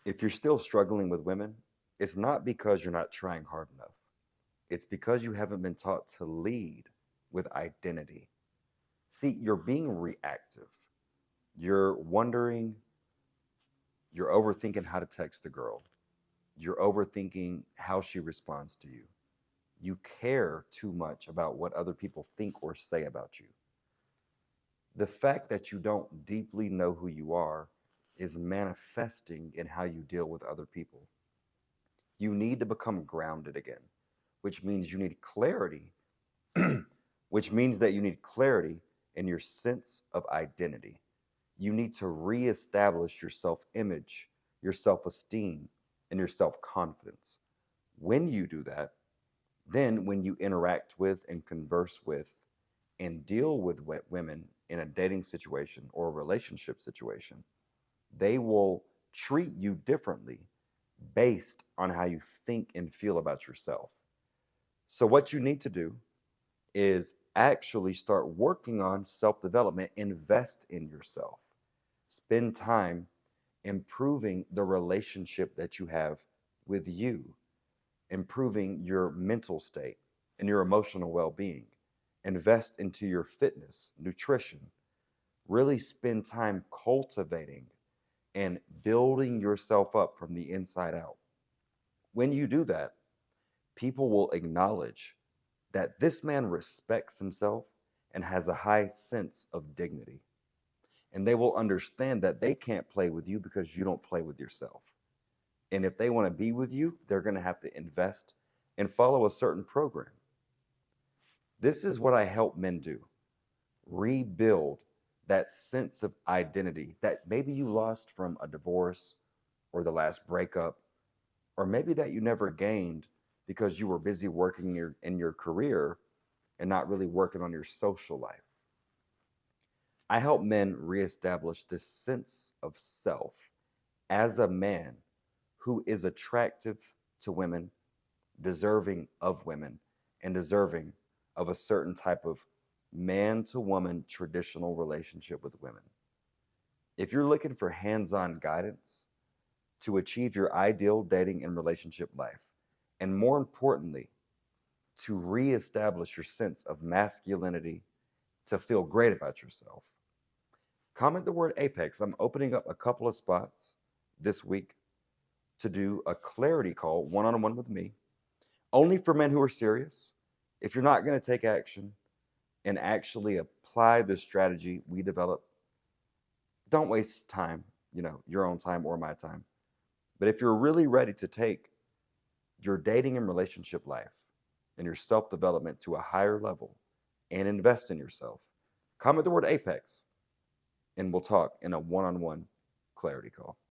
If you're still struggling with women, it's not because you're not trying hard enough. It's because you haven't been taught to lead with identity. See, you're being reactive. You're wondering, you're overthinking how to text the girl. You're overthinking how she responds to you. You care too much about what other people think or say about you. The fact that you don't deeply know who you are is manifesting in how you deal with other people. You need to become grounded again, which means you need clarity, which means that you need clarity in your sense of identity. You need to reestablish your self image, your self esteem, and your self confidence. When you do that, then when you interact with and converse with and deal with women in a dating situation or a relationship situation, they will treat you differently based on how you think and feel about yourself. So, what you need to do is actually start working on self development, invest in yourself, spend time improving the relationship that you have with you, improving your mental state and your emotional well being, invest into your fitness, nutrition, really spend time cultivating and building yourself up from the inside out. When you do that, people will acknowledge that this man respects himself and has a high sense of dignity. And they will understand that they can't play with you because you don't play with yourself. And if they want to be with you, they're going to have to invest and follow a certain program. This is what I help men do: rebuild that sense of identity that maybe you lost from a divorce or the last breakup, or maybe that you never gained because you were busy working in your career and not really working on your social life. I help men reestablish this sense of self as a man who is attractive to women, deserving of women, and deserving of a certain type of man to woman traditional relationship with women. If you're looking for hands on guidance to achieve your ideal dating and relationship life, and more importantly, to reestablish your sense of masculinity, to feel great about yourself, comment the word Apex. I'm opening up a couple of spots this week to do a clarity call one on one with me, only for men who are serious. If you're not going to take action and actually apply the strategy we develop, don't waste time, your own time or my time. But if you're really ready to take your dating and relationship life and your self development to a higher level and invest in yourself, comment the word Apex and we'll talk in a one on one clarity call.